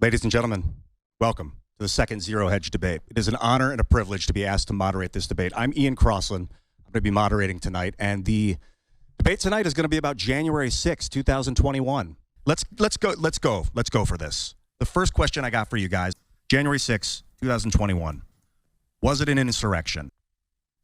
Ladies and gentlemen, welcome to the second Zero Hedge debate. It is an honor and a privilege to be asked to moderate this debate. I'm Ian Crossland. I'm going to be moderating tonight, and the debate tonight is going to be about January 6, 2021. Let's go for this. The first question I got for you guys, January 6, 2021. Was it an insurrection?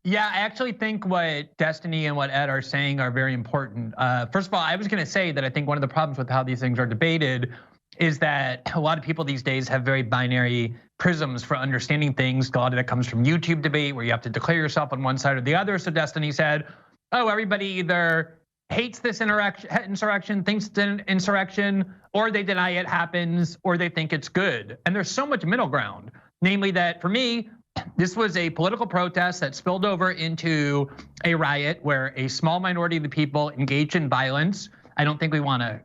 Yeah, I actually think what Destiny and what Ed are saying are very important. First of all, I was going to say that I think one of the problems with how these things are debated is that a lot of people these days have very binary prisms for understanding things. A lot of that comes from YouTube debate where you have to declare yourself on one side or the other. So Destiny said, oh, everybody either hates this insurrection, thinks it's an insurrection, or they deny it happens, or they think it's good. And there's so much middle ground. Namely that for me, this was a political protest that spilled over into a riot where a small minority of the people engaged in violence. I don't think we want to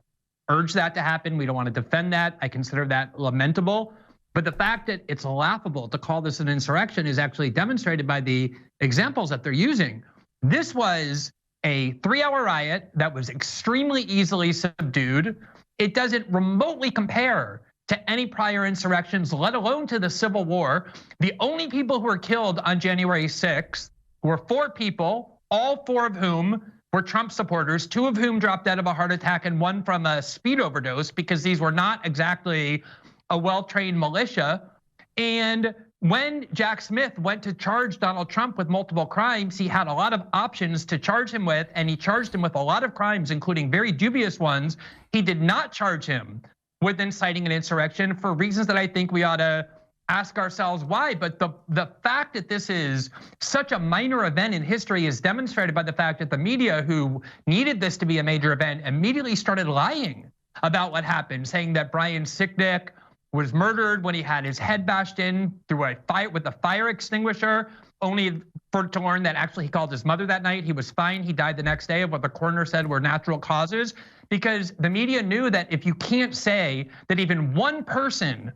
urge that to happen. We don't want to defend that. I consider that lamentable. But the fact that it's laughable to call this an insurrection is actually demonstrated by the examples that they're using. This was a 3-hour riot that was extremely easily subdued. It doesn't remotely compare to any prior insurrections, let alone to the Civil War. The only people who were killed on January 6th were 4 people, all 4 of whom were Trump supporters, 2 of whom dropped dead of a heart attack and 1 from a speed overdose, because these were not exactly a well-trained militia. And when Jack Smith went to charge Donald Trump with multiple crimes, he had a lot of options to charge him with, and he charged him with a lot of crimes, including very dubious ones. He did not charge him with inciting an insurrection for reasons that I think we ought to ask ourselves why. But the fact that this is such a minor event in history is demonstrated by the fact that the media, who needed this to be a major event, immediately started lying about what happened, saying that Brian Sicknick was murdered when he had his head bashed in through a fire with a fire extinguisher, only to learn that actually he called his mother that night. He was fine. He died the next day of what the coroner said were natural causes, because the media knew that if you can't say that even one person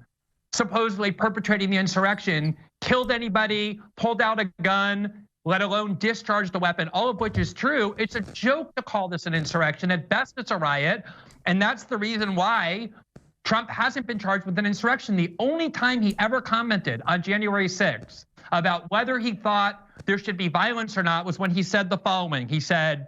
supposedly perpetrating the insurrection killed anybody, pulled out a gun, let alone discharged a weapon, all of which is true, it's a joke to call this an insurrection. At best, it's a riot. And that's the reason why Trump hasn't been charged with an insurrection. The only time he ever commented on January 6th about whether he thought there should be violence or not was when he said the following. He said,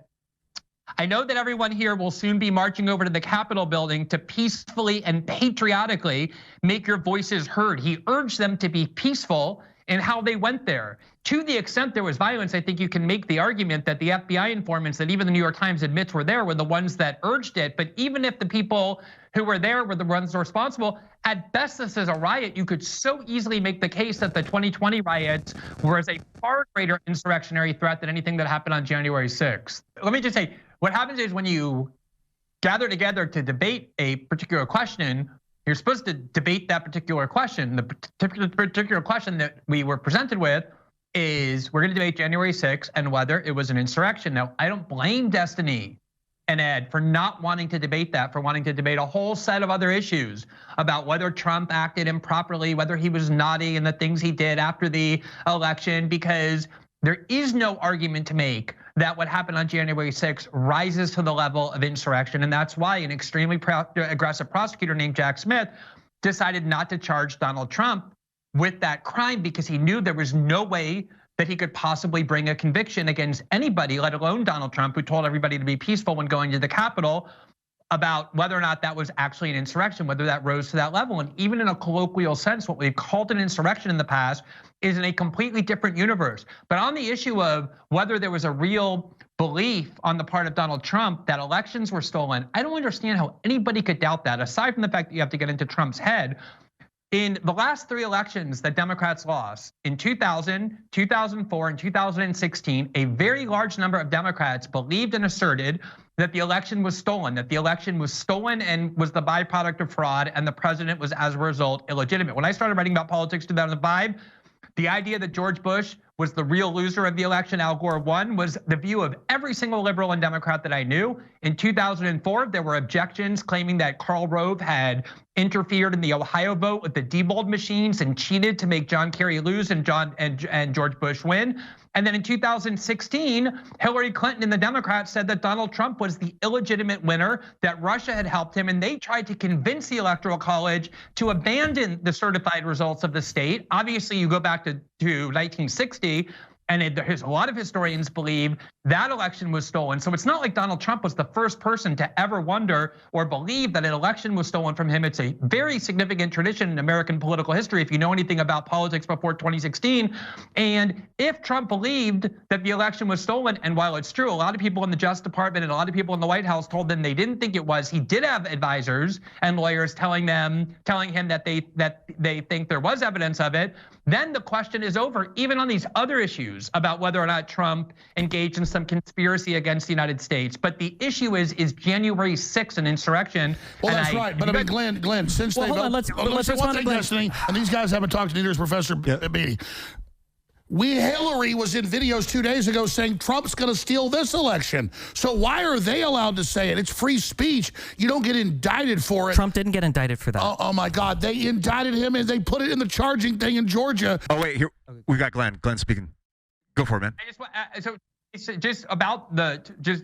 I know that everyone here will soon be marching over to the Capitol building to peacefully and patriotically make your voices heard. He urged them to be peaceful in how they went there. To the extent there was violence, I think you can make the argument that the FBI informants that even the New York Times admits were there were the ones that urged it. But even if the people who were there were the ones responsible, at best this is a riot. You could so easily make the case that the 2020 riots were a far greater insurrectionary threat than anything that happened on January 6th. Let me just say, what happens is when you gather together to debate a particular question, you're supposed to debate that particular question. The particular question that we were presented with is we're going to debate January 6th and whether it was an insurrection. Now, I don't blame Destiny and Ed for not wanting to debate that, for wanting to debate a whole set of other issues about whether Trump acted improperly, whether he was naughty and the things he did after the election, because there is no argument to make that what happened on January 6th rises to the level of insurrection. And that's why an extremely aggressive prosecutor named Jack Smith decided not to charge Donald Trump with that crime, because he knew there was no way that he could possibly bring a conviction against anybody, let alone Donald Trump, who told everybody to be peaceful when going to the Capitol, about whether or not that was actually an insurrection, whether that rose to that level. And even in a colloquial sense, what we've called an insurrection in the past is in a completely different universe. But on the issue of whether there was a real belief on the part of Donald Trump that elections were stolen, I don't understand how anybody could doubt that, aside from the fact that you have to get into Trump's head. In the last 3 elections that Democrats lost, in 2000, 2004, and 2016, a very large number of Democrats believed and asserted that the election was stolen, and was the byproduct of fraud, and the president was, as a result, illegitimate. When I started writing about politics in 2005, the idea that George Bush was the real loser of the election. Al Gore won, was the view of every single liberal and Democrat that I knew. In 2004, there were objections claiming that Karl Rove had interfered in the Ohio vote with the Diebold machines and cheated to make John Kerry lose and George Bush win. And then in 2016, Hillary Clinton and the Democrats said that Donald Trump was the illegitimate winner, that Russia had helped him, and they tried to convince the Electoral College to abandon the certified results of the state. Obviously, you go back to 1960, and a lot of historians believe that election was stolen. So it's not like Donald Trump was the first person to ever wonder or believe that an election was stolen from him. It's a very significant tradition in American political history, if you know anything about politics before 2016. And if Trump believed that the election was stolen, and while it's true, a lot of people in the Justice Department and a lot of people in the White House told them they didn't think it was, he did have advisors and lawyers telling him that they think there was evidence of it. Then the question is over, even on these other issues about whether or not Trump engaged in some conspiracy against the United States. But the issue is January 6th an insurrection? Well, that's right. But I mean, Glenn, since they've... let's respond to Destiny, and these guys haven't talked to neither is Professor Beatty. Hillary was in videos 2 days ago saying Trump's going to steal this election. So why are they allowed to say it? It's free speech. You don't get indicted for it. Trump didn't get indicted for that. Oh my God. They indicted him and they put it in the charging thing in Georgia. Oh, wait, here we got Glenn. Glenn speaking. Go for it, man.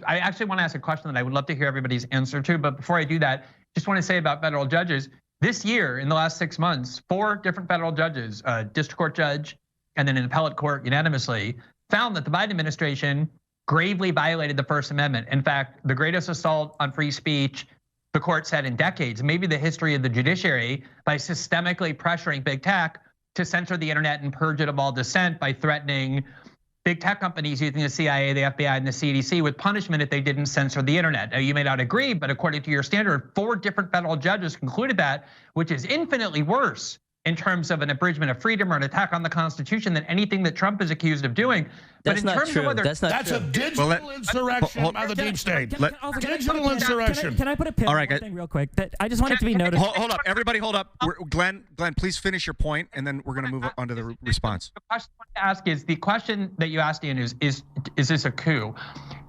I actually want to ask a question that I would love to hear everybody's answer to. But before I do that, just want to say about federal judges. This year, in the last 6 months, 4 different federal judges, a district court judge, and then an appellate court unanimously found that the Biden administration gravely violated the First Amendment. In fact, the greatest assault on free speech, the court said, in decades, maybe the history of the judiciary, by systemically pressuring big tech to censor the internet and purge it of all dissent by threatening big tech companies using the CIA, the FBI, and the CDC with punishment if they didn't censor the internet. Now, you may not agree, but according to your standard, 4 different federal judges concluded that, which is infinitely worse in terms of an abridgment of freedom or an attack on the Constitution than anything that Trump is accused of doing. That's but in terms true. of whether That's a digital insurrection by the deep state. Digital insurrection. Can I put a pin on one thing real quick? That I just want it to be noted. Hold up, everybody, hold up. Glenn, please finish your point, and then we're going to move on to the response. The question I want to ask is, the question that you asked, Ian, is this a coup?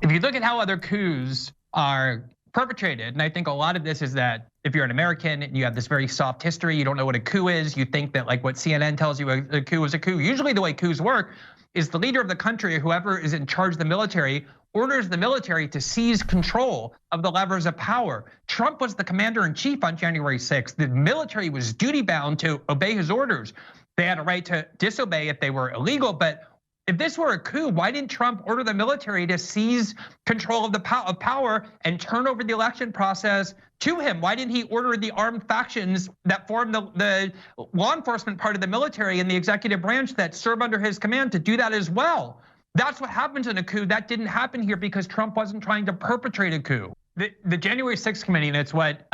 If you look at how other coups are perpetrated, and I think a lot of this is that if you're an American and you have this very soft history, you don't know what a coup is, you think that like what CNN tells you a coup is a coup. Usually the way coups work is the leader of the country, or whoever is in charge of the military, orders the military to seize control of the levers of power. Trump was the commander-in-chief on January 6th. The military was duty-bound to obey his orders. They had a right to disobey if they were illegal, but if this were a coup, why didn't Trump order the military to seize control of the power and turn over the election process to him? Why didn't he order the armed factions that form the law enforcement part of the military and the executive branch that serve under his command to do that as well? That's what happens in a coup. That didn't happen here because Trump wasn't trying to perpetrate a coup. The January 6th committee, and it's what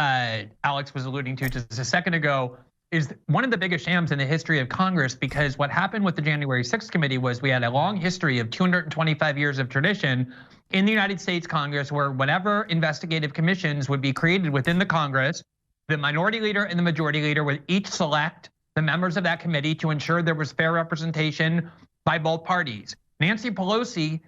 Alex was alluding to just a second ago, is one of the biggest shams in the history of Congress, because what happened with the January 6th committee was we had a long history of 225 years of tradition in the United States Congress, where whenever investigative commissions would be created within the Congress, the minority leader and the majority leader would each select the members of that committee to ensure there was fair representation by both parties. Nancy Pelosi,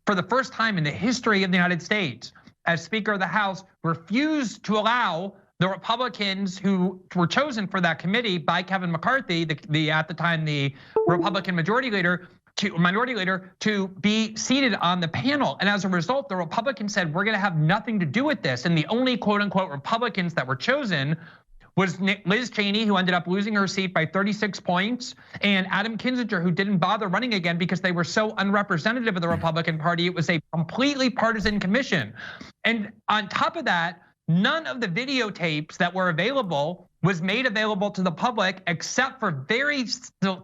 for the first time in the history of the United States, as Speaker of the House, refused to allow the Republicans who were chosen for that committee by Kevin McCarthy, at the time the Republican minority leader, to be seated on the panel. And as a result, the Republicans said, we're going to have nothing to do with this. And the only quote unquote Republicans that were chosen was Liz Cheney, who ended up losing her seat by 36 points, and Adam Kinzinger, who didn't bother running again because they were so unrepresentative of the Republican Party. It was a completely partisan commission. And on top of that, none of the videotapes that were available was made available to the public, except for very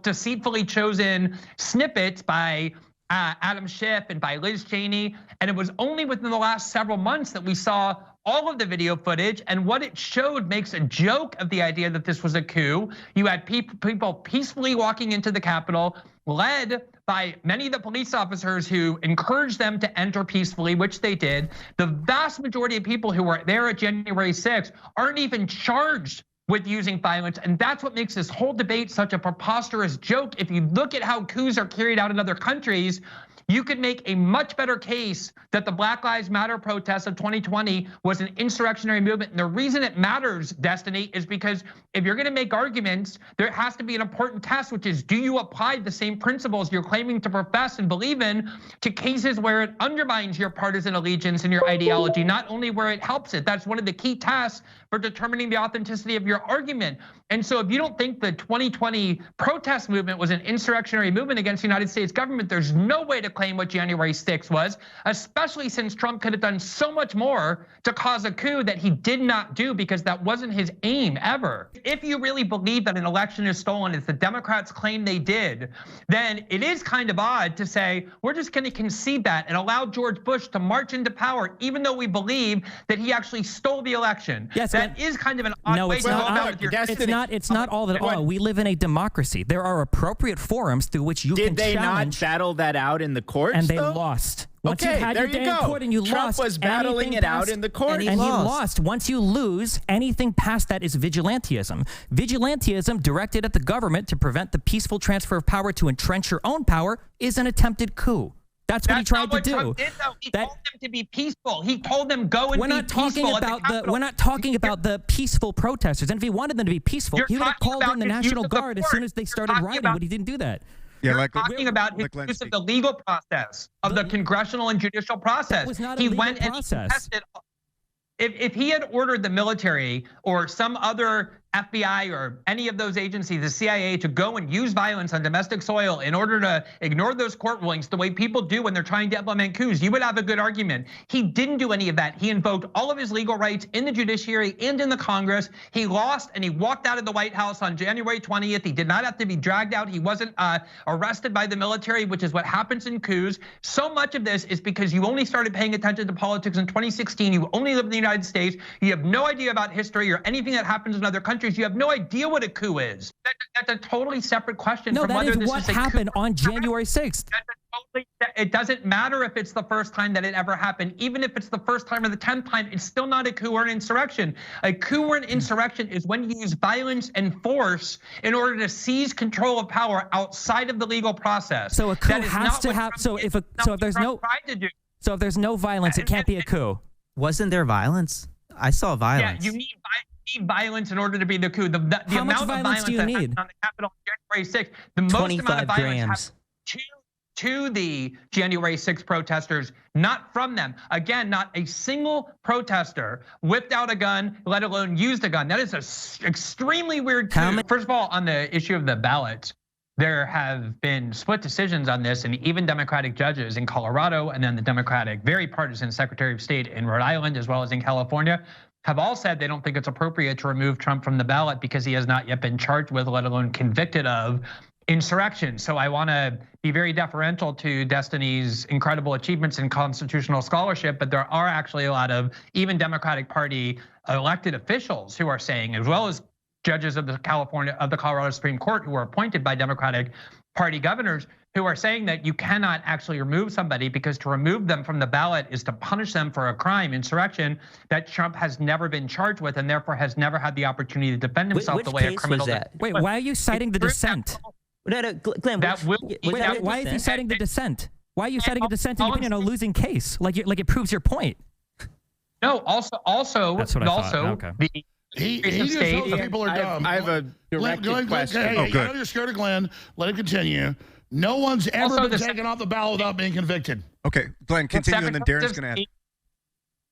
deceitfully chosen snippets by Adam Schiff and by Liz Cheney. And it was only within the last several months that we saw all of the video footage, and what it showed makes a joke of the idea that this was a coup. You had people peacefully walking into the Capitol, led by many of the police officers who encouraged them to enter peacefully, which they did. The vast majority of people who were there at January 6th aren't even charged with using violence. And that's what makes this whole debate such a preposterous joke. If you look at how coups are carried out in other countries, you could make a much better case that the Black Lives Matter protests of 2020 was an insurrectionary movement. And the reason it matters, Destiny, is because if you're gonna make arguments, there has to be an important test, which is, do you apply the same principles you're claiming to profess and believe in to cases where it undermines your partisan allegiance and your ideology, not only where it helps it. That's one of the key tests for determining the authenticity of your argument. And so if you don't think the 2020 protest movement was an insurrectionary movement against the United States government, there's no way to claim what January 6th was, especially since Trump could have done so much more to cause a coup that he did not do, because that wasn't his aim ever. If you really believe that an election is stolen, as the Democrats claim they did, then it is kind of odd to say, we're just gonna concede that and allow George Bush to march into power, even though we believe that he actually stole the election. Yes, that is kind of an odd way to go about with your destiny. It's not all that all. We live in a democracy. There are appropriate forums through which you can challenge. Did they not battle that out in the courts? And they lost. Once you had your day in court and you Trump lost, was battling it out in the court, and he lost. Once you lose, anything past that is vigilantism. Vigilantism directed at the government to prevent the peaceful transfer of power to entrench your own power is an attempted coup. That's what he tried to do. Trump did, though. He told them to be peaceful. He told them go and be peaceful. We're not talking about the peaceful protesters. And if he wanted them to be peaceful, he would have called in the National Guard as soon as they started rioting, but he didn't do that. You're talking about his use of the legal process, of the congressional and judicial process. It was not a legal process. And he contested. If he had ordered the military or some other FBI or any of those agencies, the CIA, to go and use violence on domestic soil in order to ignore those court rulings the way people do when they're trying to implement coups, you would have a good argument. He didn't do any of that. He invoked all of his legal rights in the judiciary and in the Congress. He lost and he walked out of the White House on January 20th. He did not have to be dragged out. He wasn't arrested by the military, which is what happens in coups. So much of this is because you only started paying attention to politics in 2016. You only live in the United States. You have no idea about history or anything that happens in other countries. You have no idea what a coup is. That's a totally separate question. No, from that whether is this what is a happened coup. on January 6th. It doesn't matter if it's the first time that it ever happened. Even if it's the first time or the 10th time, it's still not a coup or an insurrection. A coup or an insurrection is when you use violence and force in order to seize control of power outside of the legal process. So a coup has to have. So if there's no violence, it can't be a coup. Wasn't there violence? I saw violence. Yeah, you need violence in order to be the coup. The How much amount of violence do you that need? happened on the Capitol on January 6th, the most amount of violence happened to the January 6th protesters, not from them. Again, not a single protester whipped out a gun, let alone used a gun. That is an extremely weird coup. First of all, on the issue of the ballots, there have been split decisions on this, and even Democratic judges in Colorado, and then the Democratic, very partisan Secretary of State in Rhode Island, as well as in California, have all said they don't think it's appropriate to remove Trump from the ballot because he has not yet been charged with, let alone convicted of, insurrection. So I want to be very deferential to Destiny's incredible achievements in constitutional scholarship, but there are actually a lot of even Democratic Party elected officials who are saying, as well as judges of the Colorado Supreme Court who were appointed by Democratic Party governors, who are saying that you cannot actually remove somebody because to remove them from the ballot is to punish them for a crime, insurrection, that Trump has never been charged with and therefore has never had the opportunity to defend himself the way a criminal did. Wait, why are you citing the dissent? No, Glenn, why is he citing the dissent? Why are you citing a dissent in a losing case? Like it proves your point. No, also, that's what I thought. Okay. He just knows that people are dumb. I have a direct question. I know you're scared of Glenn. Let him continue. No one's ever been taken off the ballot without being convicted. Okay, Glenn, continue, and then Darren's going to add.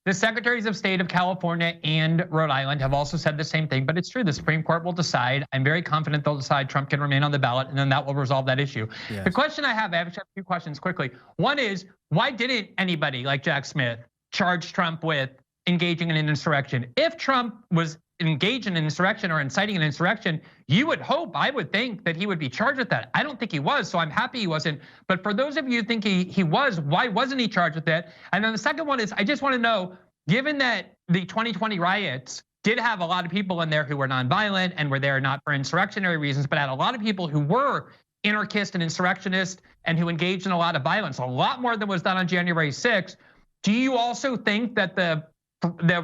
The secretaries of state of California and Rhode Island have also said the same thing, but it's true. The Supreme Court will decide. I'm very confident they'll decide Trump can remain on the ballot, and then that will resolve that issue. Yes. The question I actually have a few questions quickly. One is, why didn't anybody like Jack Smith charge Trump with engaging in an insurrection? If Trump was engaged in an insurrection or inciting an insurrection, you would hope, I would think, that he would be charged with that. I don't think he was, so I'm happy he wasn't. But for those of you who think he was, why wasn't he charged with that? And then the second one is, I just want to know, given that the 2020 riots did have a lot of people in there who were nonviolent and were there not for insurrectionary reasons, but had a lot of people who were anarchist and insurrectionist and who engaged in a lot of violence, a lot more than was done on January 6th. Do you also think that the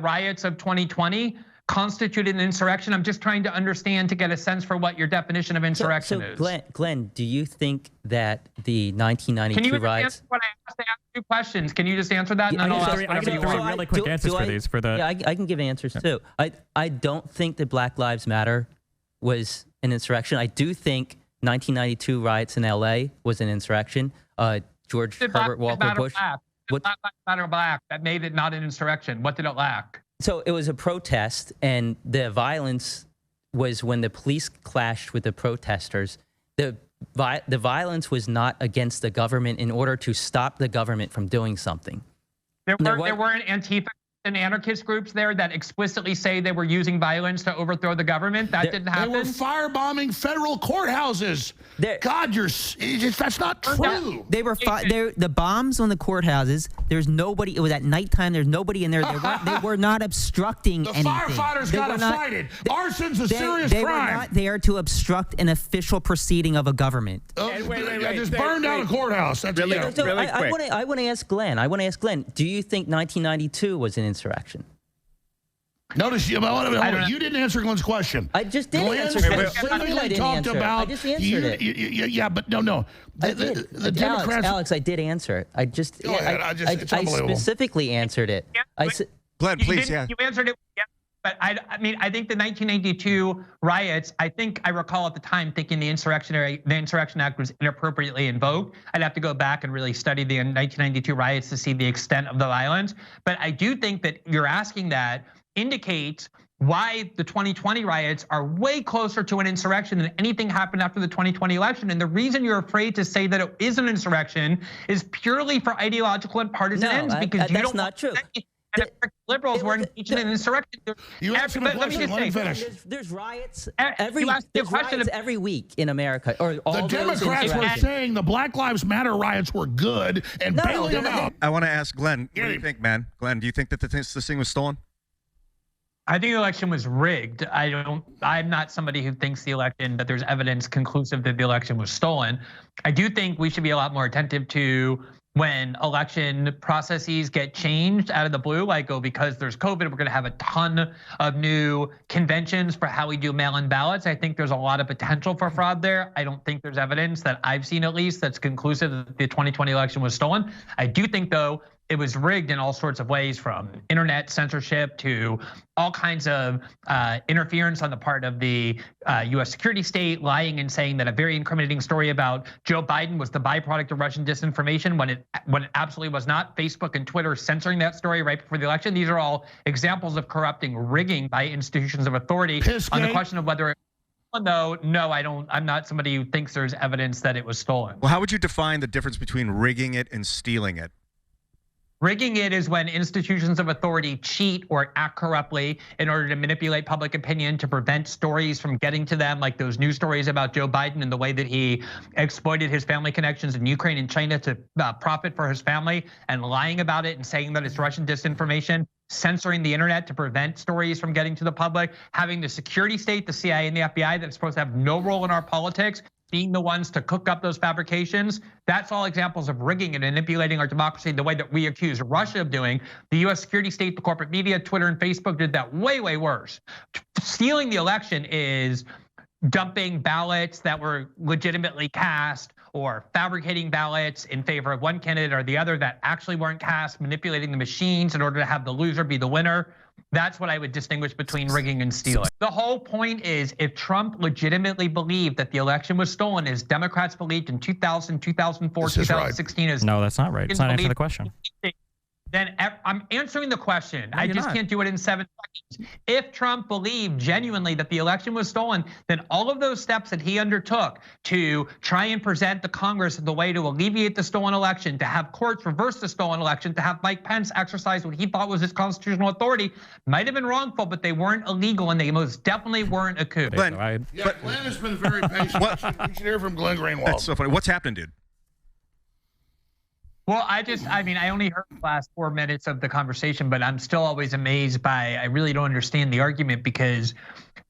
riots of 2020 constituted an insurrection? I'm just trying to understand to get a sense for what your definition of insurrection is. Glenn, do you think that the 1992 riots? Answer what I asked? I asked 2 questions. Can you just answer that? And then I'll ask I can give 3 really quick answers for these. Yeah, I can give answers too. I don't think that Black Lives Matter was an insurrection. I do think 1992 riots in LA was an insurrection. George Herbert Walker Bush. Black Lives Matter black. That made it not an insurrection. What did it lack? So it was a protest, and the violence was when the police clashed with the protesters. The violence was not against the government in order to stop the government from doing something. There weren't Antifa and anarchist groups there that explicitly say they were using violence to overthrow the government. That didn't happen. They were firebombing federal courthouses. God, that's not true. They were the bombs on the courthouses. There's nobody. It was at nighttime. There's nobody in there. They were not obstructing anything. The firefighters got cited. Arson's a serious crime. They were not there to obstruct an official proceeding of a government. Wait, just burn down a courthouse. That's really quick. I want to ask Glenn. Do you think 1992 was an insurrection? Notice you didn't answer Glenn's question. I just did answer it. I just answered it. Yeah, but no. The Democrats. Alex, I did answer it. I specifically answered it. Glenn, please, you answered it. Yeah. But I think the 1992 riots, I recall at the time thinking the Insurrection Act was inappropriately invoked. I'd have to go back and really study the 1992 riots to see the extent of the violence. But I do think that you're asking that indicates why the 2020 riots are way closer to an insurrection than anything happened after the 2020 election. And the reason you're afraid to say that it is an insurrection is purely for ideological and partisan ends, because you don't. That's not true. And liberals were engaged in an insurrection. You asked him a question. Let me finish. There's riots every week in America. The Democrats were saying the Black Lives Matter riots were good and bailing them out. I want to ask Glenn, what do you think, man? Glenn, do you think that this thing was stolen? I think the election was rigged. I'm not somebody who thinks that there's evidence conclusive that the election was stolen. I do think we should be a lot more attentive to when election processes get changed out of the blue, like, because there's COVID, we're gonna have a ton of new conventions for how we do mail-in ballots. I think there's a lot of potential for fraud there. I don't think there's evidence that I've seen, at least, that's conclusive that the 2020 election was stolen. I do think, though, it was rigged in all sorts of ways, from internet censorship to all kinds of interference on the part of the US security state, lying and saying that a very incriminating story about Joe Biden was the byproduct of Russian disinformation when it absolutely was not. Facebook and Twitter censoring that story right before the election. These are all examples of corrupting rigging by institutions of authority. On the question of whether no, I don't. I'm not somebody who thinks there's evidence that it was stolen. Well, how would you define the difference between rigging it and stealing it? Rigging it is when institutions of authority cheat or act corruptly in order to manipulate public opinion to prevent stories from getting to them, like those news stories about Joe Biden and the way that he exploited his family connections in Ukraine and China to profit for his family, and lying about it and saying that it's Russian disinformation, censoring the internet to prevent stories from getting to the public, having the security state, the CIA and the FBI, that's supposed to have no role in our politics, being the ones to cook up those fabrications. That's all examples of rigging and manipulating our democracy the way that we accuse Russia of doing. The US security state, the corporate media, Twitter and Facebook did that way, way worse. Stealing the election is dumping ballots that were legitimately cast, or fabricating ballots in favor of one candidate or the other that actually weren't cast, manipulating the machines in order to have the loser be the winner. That's what I would distinguish between rigging and stealing. The whole point is, if Trump legitimately believed that the election was stolen, as Democrats believed in 2000, 2004, 2016, right. No, that's not right. It's not answering the question. Then I'm answering the question. No, I just can't do it in 7 seconds. If Trump believed genuinely that the election was stolen, then all of those steps that he undertook to try and present the Congress the way to alleviate the stolen election, to have courts reverse the stolen election, to have Mike Pence exercise what he thought was his constitutional authority, might have been wrongful, but they weren't illegal, and they most definitely weren't a coup. Glenn has been very patient. We should hear from Glenn Greenwald. That's so funny. What's happened, dude? Well, I only heard the last 4 minutes of the conversation, but I'm still always amazed by, I really don't understand the argument, because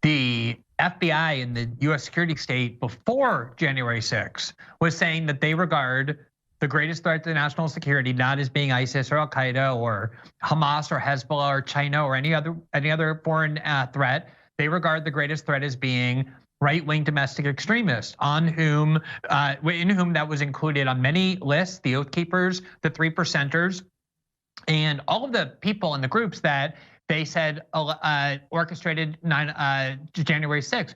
the FBI and the US security state before January 6th was saying that they regard the greatest threat to national security, not as being ISIS or Al Qaeda or Hamas or Hezbollah or China or any other foreign threat. They regard the greatest threat as being right-wing domestic extremists, in whom that was included on many lists: the Oath Keepers, the 3%ers, and all of the people in the groups that they said orchestrated January 6th.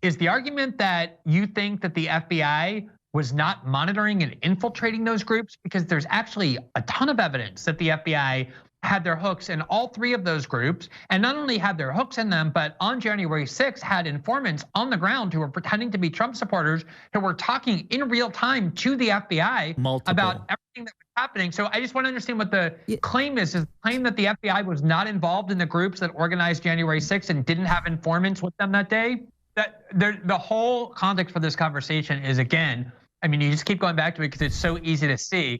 Is the argument that you think that the FBI was not monitoring and infiltrating those groups? Because there's actually a ton of evidence that the FBI had their hooks in all three of those groups, and not only had their hooks in them, but on January 6th had informants on the ground who were pretending to be Trump supporters, who were talking in real time to the FBI about everything that was happening. So I just want to understand what the claim is. Is the claim that the FBI was not involved in the groups that organized January 6th and didn't have informants with them that day? That the whole context for this conversation is, again, I mean, you just keep going back to it because it's so easy to see.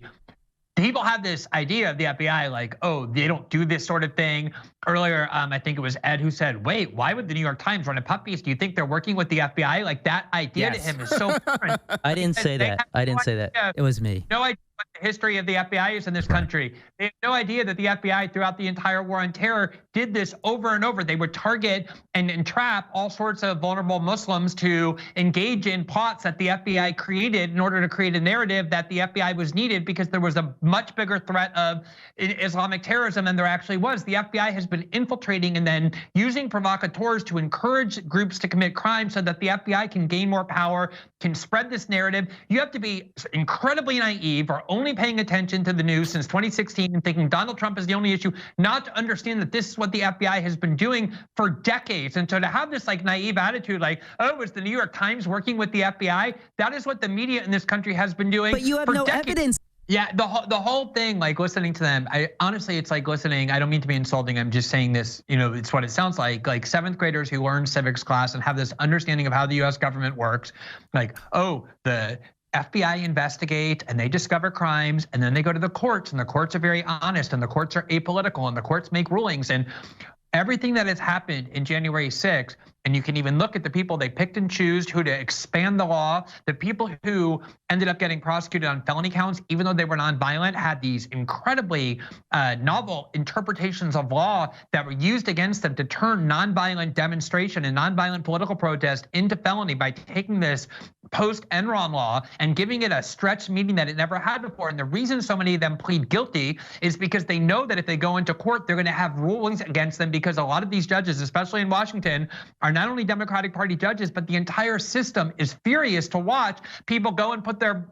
People have this idea of the FBI like, oh, they don't do this sort of thing. Earlier, I think it was Ed who said, wait, why would the New York Times run a pup piece? Do you think they're working with the FBI? Like, that idea to him is so foreign. I didn't say that. I didn't say that. It was me. No idea what the history of the FBI is in this country. They have no idea that the FBI throughout the entire war on terror did this over and over. They would target and entrap all sorts of vulnerable Muslims to engage in plots that the FBI created in order to create a narrative that the FBI was needed because there was a much bigger threat of Islamic terrorism than there actually was. The FBI has been infiltrating and then using provocateurs to encourage groups to commit crimes so that the FBI can gain more power, can spread this narrative. You have to be incredibly naive or only paying attention to the news since 2016 and thinking Donald Trump is the only issue, not to understand that this is what the FBI has been doing for decades. And so to have this like naive attitude, like, oh, is the New York Times working with the FBI? That is what the media in this country has been doing. But you have no evidence. Yeah, the whole thing, like listening to them, honestly, it's like listening. I don't mean to be insulting. I'm just saying this, it's what it sounds like 7th graders who learn civics class and have this understanding of how the US government works. Like, oh, the FBI investigate and they discover crimes and then they go to the courts and the courts are very honest and the courts are apolitical and the courts make rulings and everything that has happened in January 6th. And you can even look at the people they picked and choose who to expand the law. The people who ended up getting prosecuted on felony counts, even though they were nonviolent, had these incredibly novel interpretations of law that were used against them to turn nonviolent demonstration and nonviolent political protest into felony by taking this post-Enron law and giving it a stretched meaning that it never had before. And the reason so many of them plead guilty is because they know that if they go into court, they're going to have rulings against them because a lot of these judges, especially in Washington, are not only Democratic Party judges, but the entire system is furious to watch people go and put their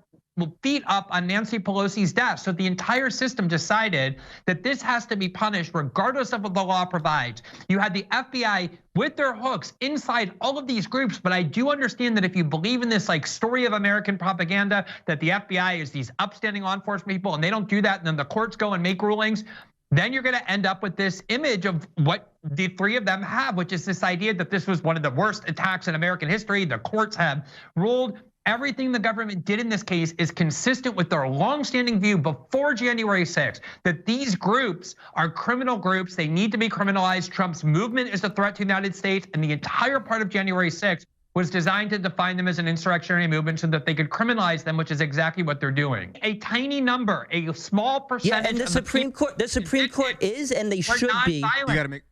feet up on Nancy Pelosi's desk. So the entire system decided that this has to be punished regardless of what the law provides. You had the FBI with their hooks inside all of these groups, but I do understand that if you believe in this like story of American propaganda, that the FBI is these upstanding law enforcement people and they don't do that and then the courts go and make rulings, then you're gonna end up with this image of what the three of them have, which is this idea that this was one of the worst attacks in American history. The courts have ruled. Everything the government did in this case is consistent with their longstanding view before January 6th, that these groups are criminal groups. They need to be criminalized. Trump's movement is a threat to the United States, and the entire part of January 6th was designed to define them as an insurrectionary movement so that they could criminalize them, which is exactly what they're doing. A tiny number, a small percentage. Yeah, and the Supreme Court is, and they should be. You got to make.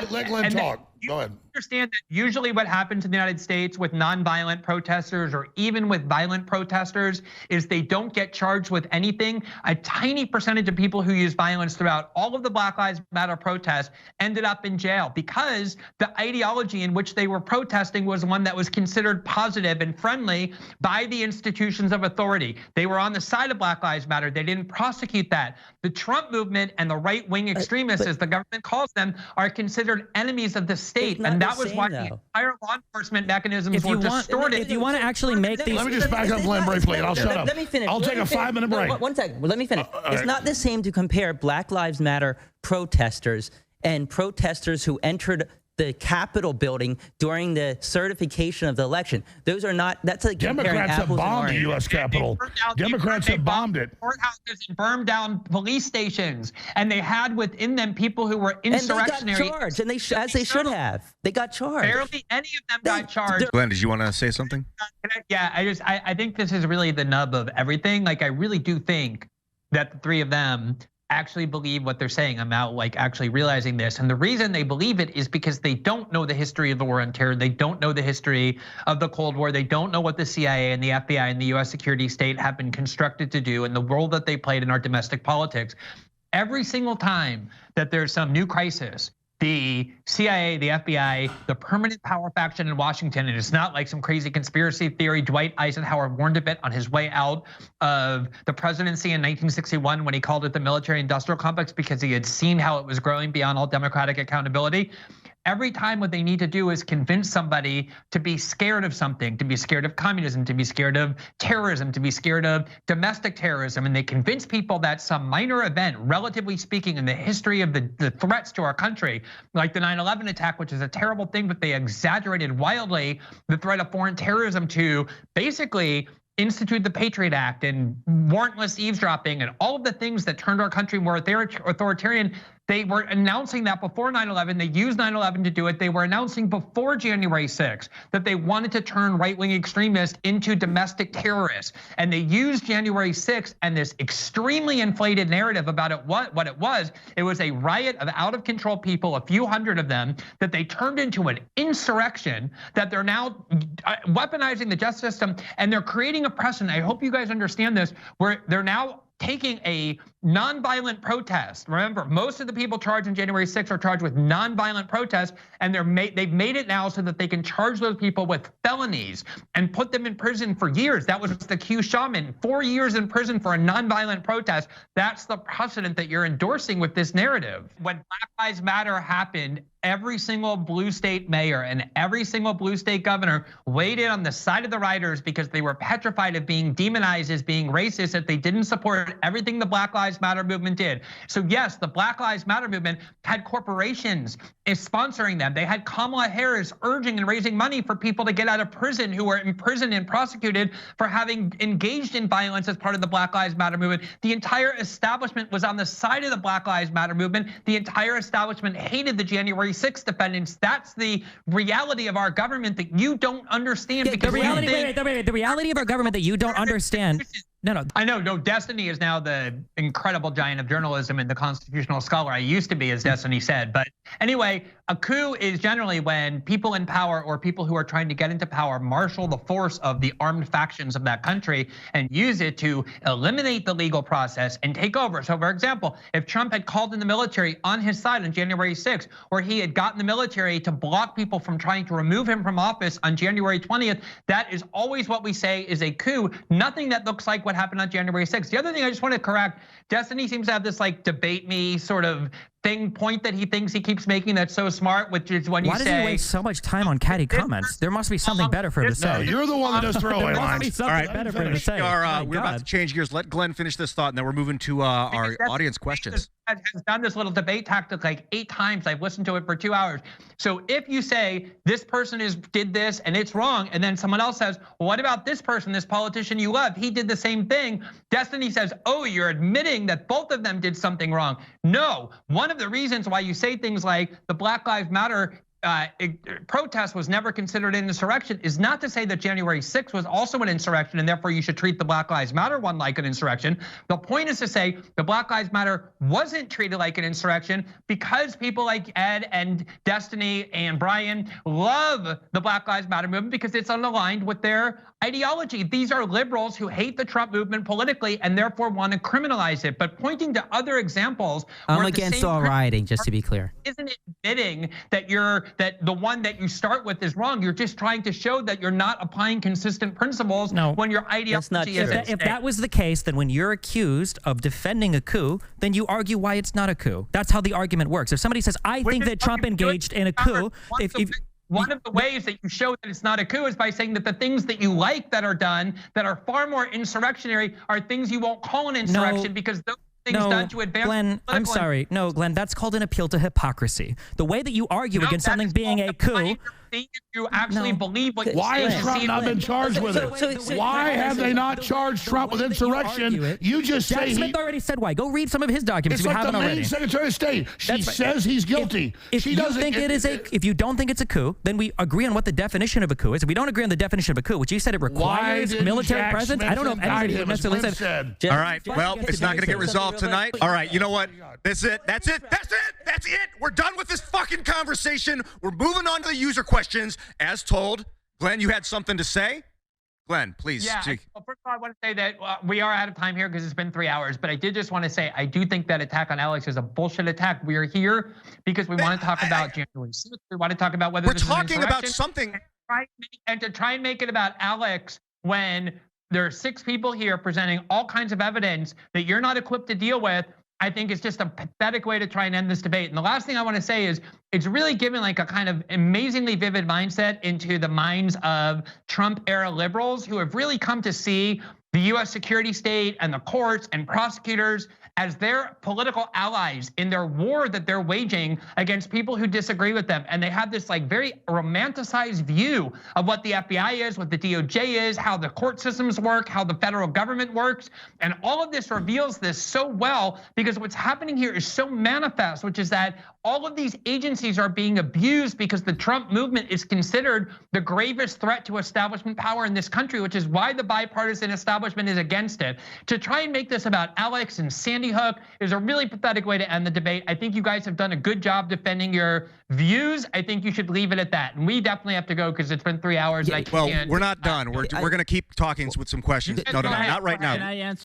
Let Glenn talk. Go ahead. Understand that usually what happens in the United States with nonviolent protesters or even with violent protesters is they don't get charged with anything. A tiny percentage of people who use violence throughout all of the Black Lives Matter protests ended up in jail because the ideology in which they were protesting was one that was considered positive and friendly by the institutions of authority. They were on the side of Black Lives Matter. They didn't prosecute that. The Trump movement and the right-wing extremists, as the government calls them, are considered enemies of the state. And that was why the entire law enforcement mechanisms were distorted. If you want to actually make these... Let me just back up Glenn briefly and I'll shut up. Let me finish. I'll take a 5-minute break. One second, let me finish. It's not the same to compare Black Lives Matter protesters and protesters who entered the Capitol building during the certification of the election. Those are not, that's like Democrats have bombed the U.S. Capitol. Democrats have bombed it. Courthouses and burned down police stations, and they had within them people who were insurrectionary. And they got charged, and as they should have. They got charged. Barely any of them got charged. Glenn, did you want to say something? Yeah, I think this is really the nub of everything. Like, I really do think that the three of them actually believe what they're saying. I'm out like actually realizing this. And the reason they believe it is because they don't know the history of the war on terror. They don't know the history of the Cold War. They don't know what the CIA and the FBI and the US security state have been constructed to do and the role that they played in our domestic politics. Every single time that there's some new crisis, the CIA, the FBI, the permanent power faction in Washington, and it's not like some crazy conspiracy theory. Dwight Eisenhower warned of it on his way out of the presidency in 1961 when he called it the military-industrial complex because he had seen how it was growing beyond all democratic accountability. Every time what they need to do is convince somebody to be scared of something, to be scared of communism, to be scared of terrorism, to be scared of domestic terrorism. And they convince people that some minor event, relatively speaking, in the history of the threats to our country, like the 9/11 attack, which is a terrible thing, but they exaggerated wildly the threat of foreign terrorism to basically institute the Patriot Act and warrantless eavesdropping and all of the things that turned our country more authoritarian. They were announcing that before 9/11. They used 9/11 to do it. They were announcing before January 6th that they wanted to turn right-wing extremists into domestic terrorists. And they used January 6th and this extremely inflated narrative about it. What it was a riot of out-of-control people, a few hundred of them, that they turned into an insurrection, that they're now weaponizing the justice system, and they're creating a precedent. I hope you guys understand this, where they're now taking a nonviolent protest. Remember, most of the people charged in January 6th are charged with nonviolent protests, and they've made it now so that they can charge those people with felonies and put them in prison for years. That was the Q shaman, 4 years in prison for a nonviolent protest. That's the precedent that you're endorsing with this narrative. When Black Lives Matter happened, every single blue state mayor and every single blue state governor weighed in on the side of the rioters because they were petrified of being demonized as being racist if they didn't support everything the Black Lives Matter movement did. So yes, the Black Lives Matter movement had corporations sponsoring them. They had Kamala Harris urging and raising money for people to get out of prison who were imprisoned and prosecuted for having engaged in violence as part of the Black Lives Matter movement. The entire establishment was on the side of the Black Lives Matter movement. The entire establishment hated the January 6th defendants. That's the reality of our government that you don't understand. Yeah, the reality of our government that you don't understand. No. I know. No, Destiny is now the incredible giant of journalism and the constitutional scholar I used to be, as Destiny said. But anyway, a coup is generally when people in power or people who are trying to get into power marshal the force of the armed factions of that country and use it to eliminate the legal process and take over. So for example, if Trump had called in the military on his side on January 6th, or he had gotten the military to block people from trying to remove him from office on January 20th, that is always what we say is a coup. Nothing that looks like what happened on January 6th. The other thing I just want to correct, Destiny seems to have this like debate me sort of point that he thinks he keeps making that's so smart, which is when you say— Why does he waste so much time on catty comments? There must be something better for him to say. No, you're the one that does throwaway lines. All right, better for him to say. We're about to change gears. Let Glenn finish this thought, and then we're moving to our audience questions. Has done this little debate tactic like 8 times. I've listened to it for 2 hours. So if you say this person did this and it's wrong, and then someone else says, well, what about this person, this politician you love? He did the same thing. Destiny says, oh, you're admitting that both of them did something wrong. No, one of the reasons why you say things like the Black Lives Matter protest was never considered an insurrection is not to say that January 6th was also an insurrection and therefore you should treat the Black Lives Matter one like an insurrection. The point is to say the Black Lives Matter wasn't treated like an insurrection because people like Ed and Destiny and Brian love the Black Lives Matter movement because it's unaligned with their ideology. These are liberals who hate the Trump movement politically and therefore want to criminalize it. But pointing to other examples, I'm against all rioting, just to be clear. Isn't it admitting that that the one that you start with is wrong? You're just trying to show that you're not applying consistent principles when your ideology is at stake. If that was the case, then when you're accused of defending a coup, then you argue why it's not a coup. That's how the argument works. If somebody says, I think that Trump engaged in a coup, one of the ways that you show that it's not a coup is by saying that the things that you like that are done that are far more insurrectionary are things you won't call an insurrection because those things done to advance. Glenn, I'm sorry. No, Glenn, that's called an appeal to hypocrisy. The way that you argue against something being a coup. If you actually believe what why has Trump not been charged with it? Why have they not charged Trump with insurrection? You just say Jack Smith already said why. Go read some of his documents if if you haven't already. already. It's like the main Secretary of State. She says he's guilty. If you don't think it's a coup, then we agree on what the definition of a coup is. If we don't agree on the definition of a coup, which you said it requires military presence, I don't know if anybody would necessarily say. All right. Well, it's not going to get resolved tonight. All right. You know what? That's it. That's it. That's it. That's it. We're done with this fucking conversation. We're moving on to the user questions. As told, Glenn, you had something to say? Glenn, please. Yeah. Well, first of all, I want to say that we are out of time here because it's been 3 hours. But I did just want to say I do think that attack on Alex is a bullshit attack. We are here because we want to talk about January 6th. We want to talk about whether we're this talking is about something. And to try and make it about Alex when there are 6 people here presenting all kinds of evidence that you're not equipped to deal with, I think it's just a pathetic way to try and end this debate. And the last thing I want to say is it's really given like a kind of amazingly vivid mindset into the minds of Trump era liberals who have really come to see the US security state and the courts and prosecutors as their political allies in their war that they're waging against people who disagree with them. And they have this like very romanticized view of what the FBI is, what the DOJ is, how the court systems work, how the federal government works. And all of this reveals this so well because what's happening here is so manifest, which is that all of these agencies are being abused because the Trump movement is considered the gravest threat to establishment power in this country, which is why the bipartisan establishment is against it. To try and make this about Alex and Sandy Hook is a really pathetic way to end the debate. I think you guys have done a good job defending your views. I think you should leave it at that. And we definitely have to go because it's been 3 hours. Yeah, well, we're not done. We're going to keep talking with some questions. No, not right now. Can I answer?